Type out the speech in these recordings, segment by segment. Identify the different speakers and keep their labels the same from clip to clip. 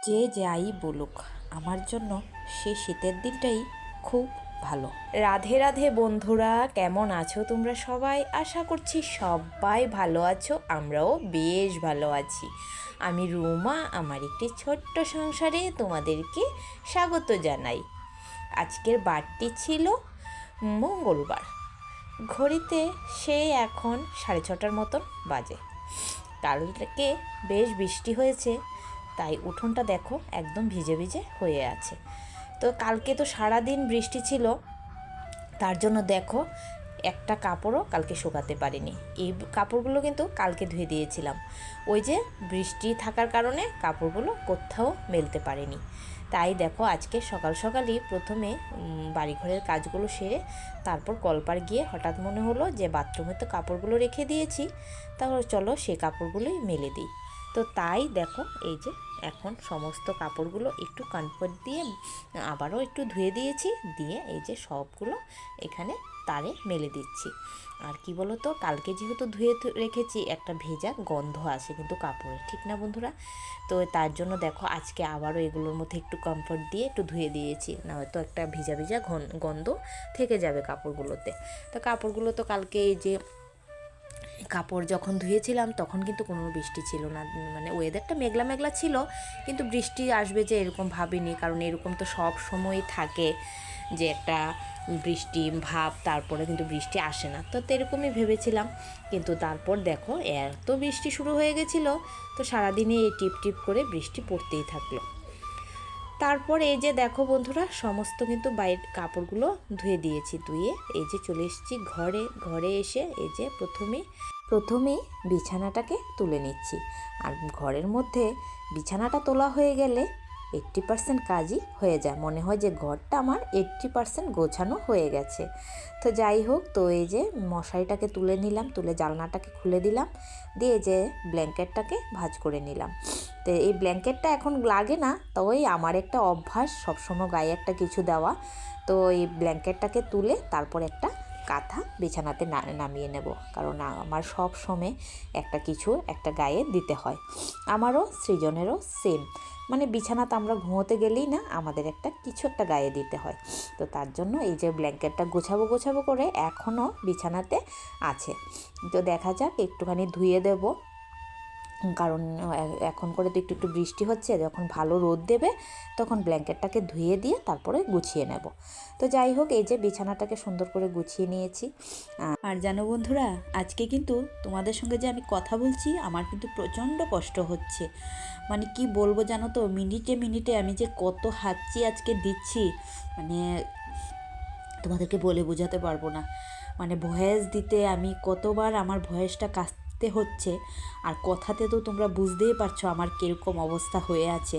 Speaker 1: যে যাই বলুক, আমার জন্য সে শীতের দিনটাই খুব ভালো। রাধে রাধে বন্ধুরা, কেমন আছো তোমরা সবাই? আশা করছি সবাই ভালো আছো, আমরাও বেশ ভালো আছি। আমি রুমা, আমার একটি ছোট্ট সংসারে তোমাদেরকে স্বাগত জানাই। আজকের বারটি ছিল মঙ্গলবার। ঘড়িতে সেই এখন 6:30 মতন বাজে। কালকে বেশ বৃষ্টি হয়েছে, তাই উঠোনটা দেখো একদম ভিজে ভিজে হয়ে আছে। তো কালকে তো সারাদিন বৃষ্টি ছিল, তার জন্য দেখো একটা কাপড়ও কালকে শুকাতে পারিনি। এই কাপড়গুলো কিন্তু কালকে ধুয়ে দিয়েছিলাম, ওই যে বৃষ্টি থাকার কারণে কাপড়গুলো কোথাও মেলতে পারিনি। তাই দেখো আজকে সকাল সকালই প্রথমে বাড়িঘরের কাজগুলো সেরে তারপর কলপার গিয়ে হঠাৎ মনে হলো যে বাথরুমে তো কাপড়গুলো রেখে দিয়েছি, তাহলে চলো সেই কাপড়গুলোই মেলে দিই। তো তাই দেখো এই যে এখন সমস্ত কাপড়গুলো একটু কমফোর্ট দিয়ে আবারও একটু ধুয়ে দিয়েছি, দিয়ে এই যে সবগুলো এখানে তারে মেলে দিচ্ছি। আর কি বলো তো, কালকে যেহেতু ধুয়ে রেখেছি একটা ভেজা গন্ধ আসে কিন্তু কাপড়ে, ঠিক না বন্ধুরা? তো তার জন্য দেখো আজকে আবারও এগুলোর মধ্যে একটু কমফোর্ট দিয়ে একটু ধুয়ে দিয়েছি, না হয়তো একটা ভিজা ভিজা গন্ধ থেকে যাবে কাপড়গুলোতে। তো কাপড়গুলো তো কালকে এই যে কাপড় যখন ধুয়েছিলাম তখন কিন্তু কোনো বৃষ্টি ছিল না, মানে ওয়েদারটা মেঘলা মেঘলা ছিল, কিন্তু বৃষ্টি আসবে যে এরকম ভাবিনি, কারণ এরকম তো সব সময় থাকে যে একটা বৃষ্টি ভাব, তারপরে কিন্তু বৃষ্টি আসে না। তো এরকমই ভেবেছিলাম, কিন্তু তারপর দেখো এত বৃষ্টি শুরু হয়ে গেছিলো, তো সারাদিনে এই টিপ টিপ করে বৃষ্টি পড়তেই থাকলো। তারপর এই যে দেখো বন্ধুরা সমস্ত কিন্তু বাইরের কাপড়গুলো ধুয়ে দিয়েছি, ধুয়ে এই যে চলে এসেছি ঘরে এসে এই যে প্রথমে বিছানাটাকে তুলে নিচ্ছি। আর ঘরের মধ্যে বিছানাটা তোলা হয়ে গেলে 80% কাজই হয়ে যায়, মনে হয় যে ঘরটা আমার 80% গোছানো হয়ে গেছে। তো যাই হোক, তো এই যে মশারিটাকে তুলে নিলাম, তুলে জানলাটাকে খুলে দিলাম, দিয়ে যে ব্ল্যাঙ্কেটটাকে ভাঁজ করে নিলাম। তো এই ব্ল্যাঙ্কেটটা এখন লাগে না, তো ওই আমার একটা অভ্যাস সবসময় গায়ে একটা কিছু দেওয়া। তো এই ব্ল্যাঙ্কেটটাকে তুলে তারপর একটা কাঁথা বিছানাতে নামিয়ে নেব, কারণ আমার সব সময় একটা কিছু একটা গায়ে দিতে হয়। আমারও সৃজনেরও সেম, মানে বিছানাতে আমরা ঘুমোতে গেলেই না আমাদের একটা কিছু একটা গায়ে দিতে হয়। তো তার জন্য এই যে ব্ল্যাঙ্কেটটা গোছাবো করে এখনও বিছানাতে আছে। তো দেখা যাক একটুখানি ধুয়ে দেব, কারণ এখন করে তো একটু বৃষ্টি হচ্ছে, যখন ভালো রোদ দেবে তখন ব্ল্যাঙ্কেটটাকে ধুয়ে দিয়ে তারপরে গুছিয়ে নেব। তো যাই হোক, এই যে বিছানাটাকে সুন্দর করে গুছিয়ে নিয়েছি। আর জানো বন্ধুরা, আজকে কিন্তু তোমাদের সঙ্গে যে আমি কথা বলছি আমার কিন্তু প্রচণ্ড কষ্ট হচ্ছে, মানে কি বলবো জানো তো, মিনিটে মিনিটে আমি যে কত হাঁচি আজকে দিচ্ছি, মানে তোমাদেরকে বলে বোঝাতে পারবো না। মানে ভয়েস দিতে আমি কতবার আমার ভয়েসটা কাটতে হচ্ছে, আর কথাতে তো তোমরা বুঝতেই পারছো আমার কীরকম অবস্থা হয়ে আছে,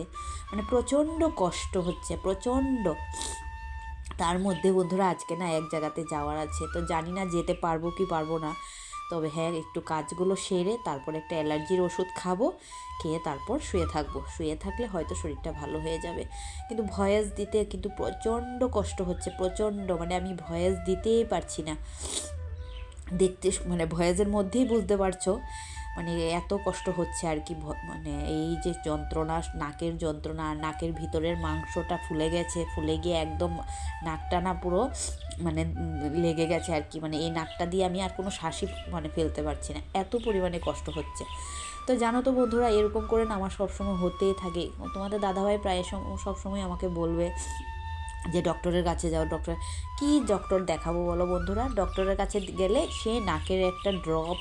Speaker 1: মানে প্রচণ্ড কষ্ট হচ্ছে, প্রচণ্ড। তার মধ্যে বন্ধুরা আজকে না এক জায়গাতে যাওয়ার আছে, তো জানি না যেতে পারবো কি পারবো না। তবে হ্যাঁ, একটু কাজগুলো সেরে তারপর একটা অ্যালার্জির ওষুধ খাবো, খেয়ে তারপর শুয়ে থাকবো। শুয়ে থাকলে হয়তো শরীরটা ভালো হয়ে যাবে। কিন্তু ভয়েস দিতে কিন্তু প্রচণ্ড কষ্ট হচ্ছে, প্রচণ্ড, মানে আমি ভয়েস দিতেই পারছি না। দেখতে মানে ভয়েসের মধ্যেই বুঝতে পারছো মানে এত কষ্ট হচ্ছে আর কি। মানে এই যে যন্ত্রণা, নাকের যন্ত্রণা, নাকের ভিতরের মাংসটা ফুলে গেছে, ফুলে গিয়ে একদম নাকটা না পুরো মানে লেগে গেছে আর কি, মানে এই নাকটা দিয়ে আমি আর কোনো শ্বাসই মানে ফেলতে পারছি না, এত পরিমাণে কষ্ট হচ্ছে। তো জানো তো বন্ধুরা, এরকম করে না আমার সবসময় হতেই থাকে। তোমাদের দাদাভাই প্রায় সবসময় আমাকে বলবে যে ডক্টরের কাছে যাও, ডক্টর দেখাবো বলো বন্ধুরা? ডক্টরের কাছে গেলে সে নাকের একটা ড্রপ,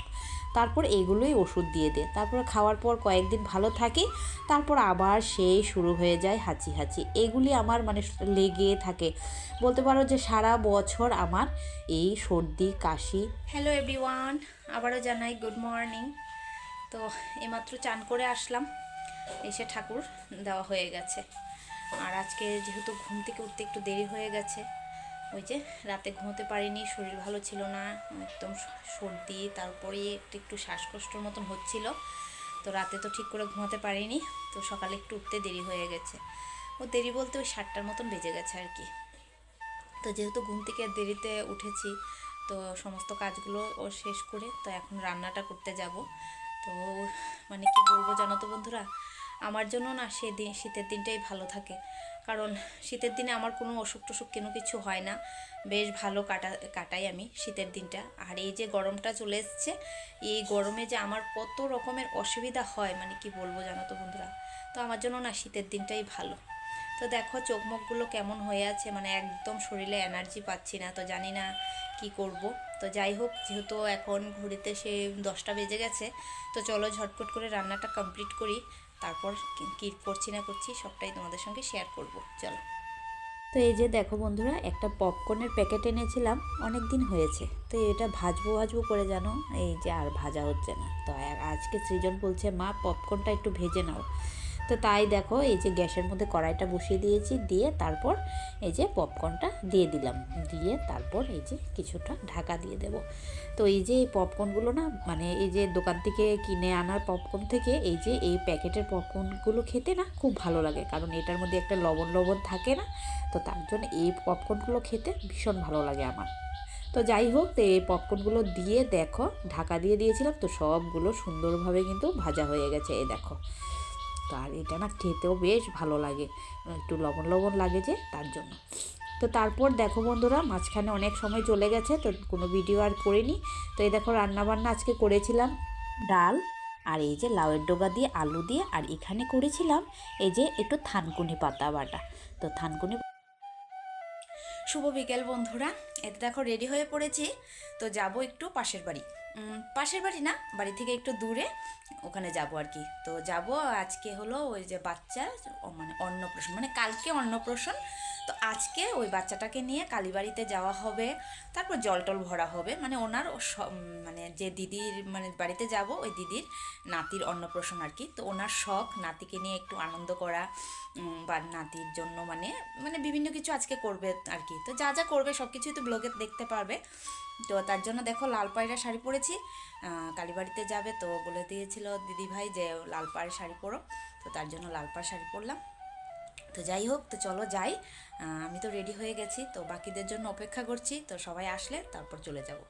Speaker 1: তারপর এগুলোই ওষুধ দিয়ে দেয়, তারপর খাওয়ার পর কয়েকদিন ভালো থাকি, তারপর আবার সেই শুরু হয়ে যায় হাঁচি। এগুলি আমার মানে লেগে থাকে, বলতে পারো যে সারা বছর আমার এই সর্দি কাশি। হ্যালো এভরিওয়ান, আবারও জানাই গুড মর্নিং। তো এইমাত্র চান করে আসলাম, এসে ঠাকুর দেওয়া হয়ে গেছে। আর আজকে যেহেতু ঘুম থেকে উঠতে একটু দেরি হয়ে গেছে, ওই যে রাতে ঘুমোতে পারিনি, শরীর ভালো ছিল না, একদম সর্দি, তারপরে একটু শ্বাসকষ্টর মতন হচ্ছিল, তো রাতে তো ঠিক করে ঘুমাতে পারিনি। তো সকালে একটু উঠতে দেরি হয়ে গেছে, ও দেরি বলতে ওই 7টার মতন বেজে গেছে আর কি। তো যেহেতু ঘুম থেকে দেরিতে উঠেছি, তো সমস্ত কাজগুলো ও শেষ করে তো এখন রান্নাটা করতে যাব। তো মানে কি বলবো জানো তো বন্ধুরা, আমার জন্য না সেদিন শীতের দিনটাই ভালো থাকে, কারণ শীতের দিনে আমার কোনো অসুখ টসুখ কোনো কিছু হয় না, বেশ ভালো কাটাই আমি শীতের দিনটা। আর এই যে গরমটা চলে এসছে, এই গরমে যে আমার কত রকমের অসুবিধা হয় মানে কি বলবো জানো তো বন্ধুরা। তো আমার জন্য না শীতের দিনটাই ভালো। তো দেখো চোখ মুখগুলো কেমন হয়ে আছে, মানে একদম শরীরে এনার্জি পাচ্ছি না, তো জানি না কি করব। তো যাই হোক, যেহেতু এখন ঘড়িতে সে 10টা বেজে গেছে, তো চলো ঝটপট করে রান্নাটা কমপ্লিট করি, তারপর কী করছি না করছি সবটাই তোমাদের সঙ্গে শেয়ার করব। চলো। তো এই যে দেখো বন্ধুরা, একটা পপকর্নের প্যাকেট এনেছিলাম, অনেক দিন হয়েছে, তো এটা ভাজবো ভাজবো করে জানো এই যে আর ভাজা হচ্ছে না। তো আজকে সৃজন বলছে মা পপকর্নটা একটু ভেজে নাও। তো তাই দেখো এই যে গ্যাসের মধ্যে কড়াইটা বসিয়ে দিয়েছি, দিয়ে তারপর এই যে পপকর্নটা দিয়ে দিলাম, দিয়ে তারপর এই যে কিছুটা ঢাকা দিয়ে দেব। তো এই যে এই পপকর্নগুলো না, মানে এই যে দোকান থেকে কিনে আনার পপকর্ন থেকে এই যে এই প্যাকেটের পপকর্নগুলো খেতে না খুব ভালো লাগে, কারণ এটার মধ্যে একটা লবণ লবণ থাকে না, তো তার জন্য এই পপকর্নগুলো খেতে ভীষণ ভালো লাগে আমার। তো যাই হোক, তো এই পপকর্নগুলো দিয়ে দেখো ঢাকা দিয়ে দিয়েছিলাম, তো সবগুলো সুন্দরভাবে কিন্তু ভাজা হয়ে গেছে, এই দেখো। তো আর এটা না খেতেও বেশ ভালো লাগে, একটু লবণ লবণ লাগে যে তার জন্য। তো তারপর দেখো বন্ধুরা, মাঝখানে অনেক সময় চলে গেছে, তো কোনো ভিডিও আর করিনি। তো এই দেখো রান্নাবান্না আজকে করেছিলাম ডাল, আর এই যে লাউয়ের ডগা দিয়ে আলু দিয়ে, আর এখানে করেছিলাম এই যে একটু থানকুনি পাতা বাটা। তো থানকুনি। শুভ বিকেল বন্ধুরা, এতে দেখো রেডি হয়ে পড়েছি, তো যাব একটু পাশের বাড়ি, পাশের বাড়ি না, বাড়ি থেকে একটু দূরে, ওখানে যাব আর কি। তো যাব আজকে হলো ওই যে বাচ্চার মানে অন্নপ্রাশন, মানে কালকে অন্নপ্রাশন, তো আজকে ওই বাচ্চাটাকে নিয়ে কালীবাড়িতে যাওয়া হবে, তারপর জল টল ভরা হবে, মানে ওনার মানে যে দিদির মানে বাড়িতে যাব ওই দিদির নাতির অন্নপ্রাশন আর কি। তো ওনার শখ নাতিকে নিয়ে একটু আনন্দ করা, বা নাতির জন্য মানে মানে বিভিন্ন কিছু আজকে করবে আর কি। তো যা যা করবে সব কিছুই তো ব্লগে দেখতে পারবে। তো তার জন্য দেখো লাল পায়রা শাড়ি পরেছি, কালীবাড়িতে যাবে, তো বলে দিয়েছিল দিদিভাই যে লাল পাড়ের শাড়ি পরো, তো তার জন্য লাল পাড় শাড়ি পরলাম। তো যাই হোক, তো চলো যাই, আমি তো রেডি হয়ে গেছি, তো বাকিদের জন্য অপেক্ষা করছি, তো সবাই আসলে তারপর চলে যাব।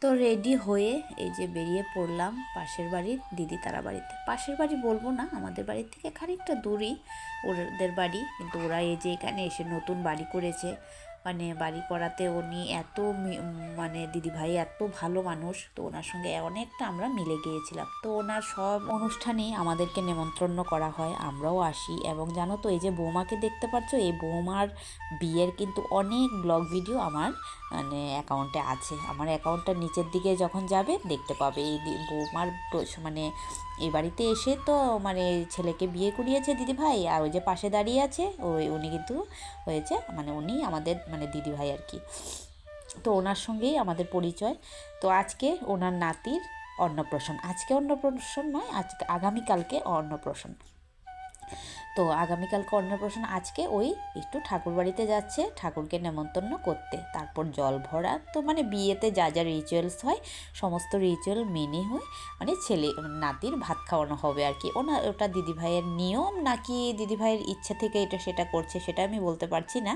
Speaker 1: তো রেডি হয়ে এই যে বেরিয়ে পড়লাম পাশের বাড়ির দিদি তারা বাড়িতে। পাশের বাড়ি বলবো না, আমাদের বাড়ির থেকে খানিকটা দূরই ওদের বাড়ি, কিন্তু ওরা এই যে এখানে এসে নতুন বাড়ি করেছে, মানে বাড়ি করাতে উনি এত মানে দিদিভাই এত ভালো মানুষ, তো ওনার সঙ্গে অনেকটা আমরা মিলে গিয়েছিলাম। তো ওনার সব অনুষ্ঠানেই আমাদেরকে নেমন্ত্রণ করা হয়, আমরাও আসি। এবং জানো তো এই যে বৌমাকে দেখতে পাচ্ছ, এই বৌমার বিয়ের কিন্তু অনেক ব্লগ ভিডিও আমার মানে অ্যাকাউন্টে আছে। আমার অ্যাকাউন্টটার নিচের দিকে যখন যাবে দেখতে পাবে এই বৌমার মানে এই বাড়িতে এসে তো মানে ছেলেকে বিয়ে করিয়েছে দিদিভাই, আর ওই যে পাশে দাঁড়িয়ে আছে উনি কিন্তু হয়েছে মানে উনি আমাদের মানে দিদিভাই আর কি। তো ওনার সঙ্গেই আমাদের পরিচয়। তো আজকে ওনার নাতির অন্নপ্রাশন, আজকে অন্নপ্রাশন নয়, আজকে আগামীকালকে অন্নপ্রাশন। তো আগামীকালকে অন্নপ্রাশন, আজকে ওই একটু ঠাকুর বাড়িতে যাচ্ছে ঠাকুরকে নেমন্তন্ন করতে, তারপর জল ভরা। তো মানে বিয়েতে যা যা রিচুয়ালস হয় সমস্ত রিচুয়াল মেনে হয়, মানে ছেলে নাতির ভাত খাওয়ানো হবে আর কি। ওটা দিদিভাইয়ের নিয়ম নাকি দিদিভাইয়ের ইচ্ছা থেকে এটা সেটা করছে সেটা আমি বলতে পারছি না,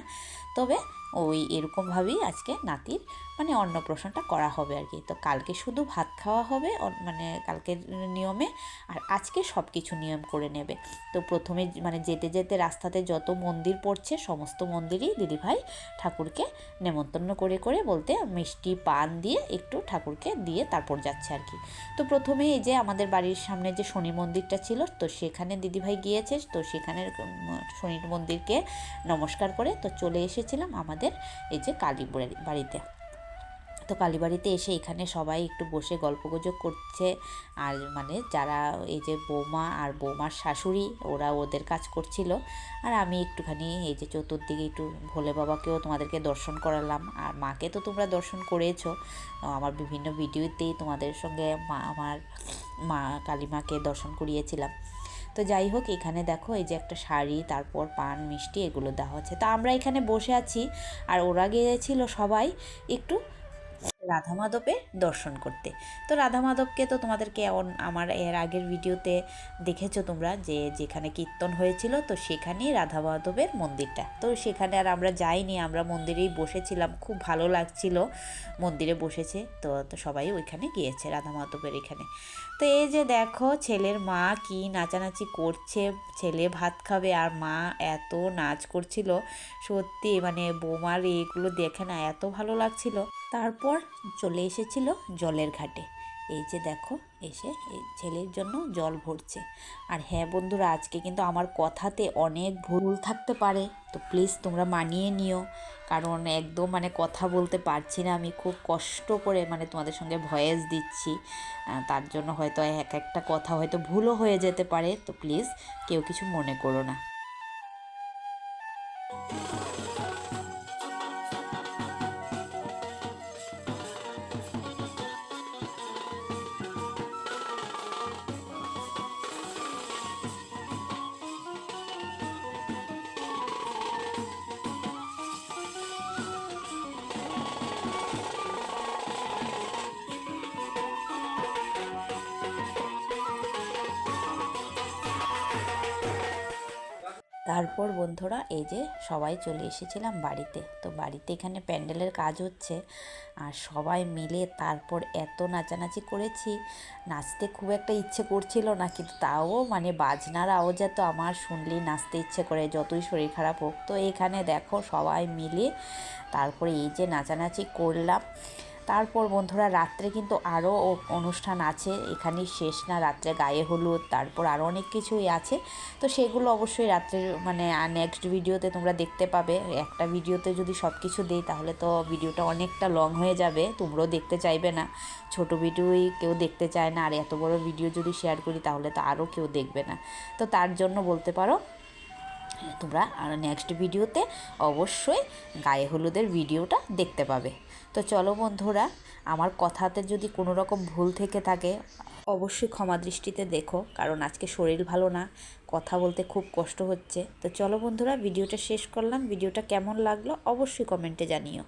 Speaker 1: তবে ওই এরকমভাবেই আজকে নাতির মানে অন্নপ্রাশনটা করা হবে আর কি। তো কালকে শুধু ভাত খাওয়া হবে মানে কালকের নিয়মে, আর আজকে সব কিছু নিয়ম করে নেবে। তো প্রথমে মানে যেতে যেতে রাস্তাতে যত মন্দির পড়ছে সমস্ত মন্দিরেই দিদিভাই ঠাকুরকে নেমন্তন্ন করে করে বলতে মিষ্টি পান দিয়ে একটু ঠাকুরকে দিয়ে তারপর যাচ্ছে আর কি। তো প্রথমে এই যে আমাদের বাড়ির সামনে যে শনি মন্দিরটা ছিল, তো সেখানে দিদিভাই গিয়েছে, তো সেখানের শনি মন্দিরকে নমস্কার করে তো চলে এসেছিলাম আমাদের এই যে কালী বাড়িতে। তো কালীবাড়িতে এসে এখানে সবাই একটু বসে গল্পগুজব করছে, আর মানে যারা এই যে বৌমা আর বৌমার শাশুড়ি ওরা ওদের কাজ করছিল, আর আমি একটুখানি এই যে চতুর্দিকে একটু ভোলে বাবাকেও তোমাদেরকে দর্শন করালাম, আর মাকে তো তোমরা দর্শন করেছো আমার বিভিন্ন ভিডিওতেই, তোমাদের সঙ্গে আমার মা কালীমাকে দর্শন করিয়েছিলাম। তো যাই হোক, এখানে দেখো এই যে একটা শাড়ি, তারপর পান মিষ্টি এগুলো দেওয়া হচ্ছে। তো আমরা এখানে বসে আছি, আর ওরা গিয়েছিল সবাই একটু রাধা মাধবের দর্শন করতে। তো রাধা মাধবকে তো তোমাদেরকে আমার এর আগের ভিডিওতে দেখেছো তোমরা, যে যেখানে কীর্তন হয়েছিল তো সেখানেই রাধা মাধবের মন্দিরটা। তো সেখানে আর আমরা যাইনি, আমরা মন্দিরেই বসেছিলাম, খুব ভালো লাগছিল মন্দিরে বসেছে। তো সবাই ওইখানে গিয়েছে রাধা মাধবের এখানে। তো এই যে দেখো ছেলের মা কি নাচানাচি করছে, ছেলে ভাত খাবে আর মা এত নাচ করছিল, সত্যি মানে বৌমার এইগুলো দেখে না এত ভালো লাগছিল। তারপর চলে এসেছিল জলের ঘাটে। এই যে দেখো এসে এই ছেলের জন্য জল ভরছে। আর হ্যাঁ বন্ধুরা, আজকে কিন্তু আমার কথাতে অনেক ভুল থাকতে পারে, তো প্লিজ তোমরা মানিয়ে নিও, কারণ একদম মানে কথা বলতে পারছি না, আমি খুব কষ্ট করে মানে তোমাদের সঙ্গে ভয়েস দিচ্ছি, তার জন্য হয়তো এক একটা কথা হয়তো ভুলও হয়ে যেতে পারে, তো প্লিজ কেউ কিছু মনে করো না। তারপর বন্ধুরা এই যে সবাই চলে এসেছিলাম বাড়িতে। তো বাড়িতে এখানে প্যান্ডেলের কাজ হচ্ছে, আর সবাই মিলে তারপর এত নাচানাচি করেছি, নাচতে খুব একটা ইচ্ছে করছিল না, কিন্তু তাও মানে বাজনার আওয়াজে তো আমার শুনলেই নাচতে ইচ্ছে করে, যতই শরীর খারাপ হোক। তো এখানে দেখো সবাই মিলে তারপরে এই যে নাচানাচি করলাম। তারপর বন্ধুরা রাত্রে কিন্তু আরও অনুষ্ঠান আছে, এখানেই শেষ না, রাত্রে গায়ে হলুদ, তারপর আরও অনেক কিছুই আছে। তো সেগুলো অবশ্যই রাত্রের মানে নেক্সট ভিডিওতে তোমরা দেখতে পাবে। একটা ভিডিওতে যদি সব কিছু দিই তাহলে তো ভিডিওটা অনেকটা লং হয়ে যাবে, তোমরাও দেখতে চাইবে না, ছোট ভিডিওই কেউ দেখতে চায় না, আর এত বড় ভিডিও যদি শেয়ার করি তাহলে তো আরও কেউ দেখবে না। তো তার জন্য বলতে পারো তোমরা আর নেক্সট ভিডিওতে অবশ্যই গায়ে হলুদের ভিডিওটা দেখতে পাবে। তো চলো বন্ধুরা, আমার কথাতে যদি কোনো রকম ভুল থেকে থাকে অবশ্যই ক্ষমা দৃষ্টিতে দেখো, কারণ আজকে শরীর ভালো না, কথা বলতে খুব কষ্ট হচ্ছে। তো চলো বন্ধুরা, ভিডিওটা শেষ করলাম। ভিডিওটা কেমন লাগলো অবশ্যই কমেন্টে জানিও।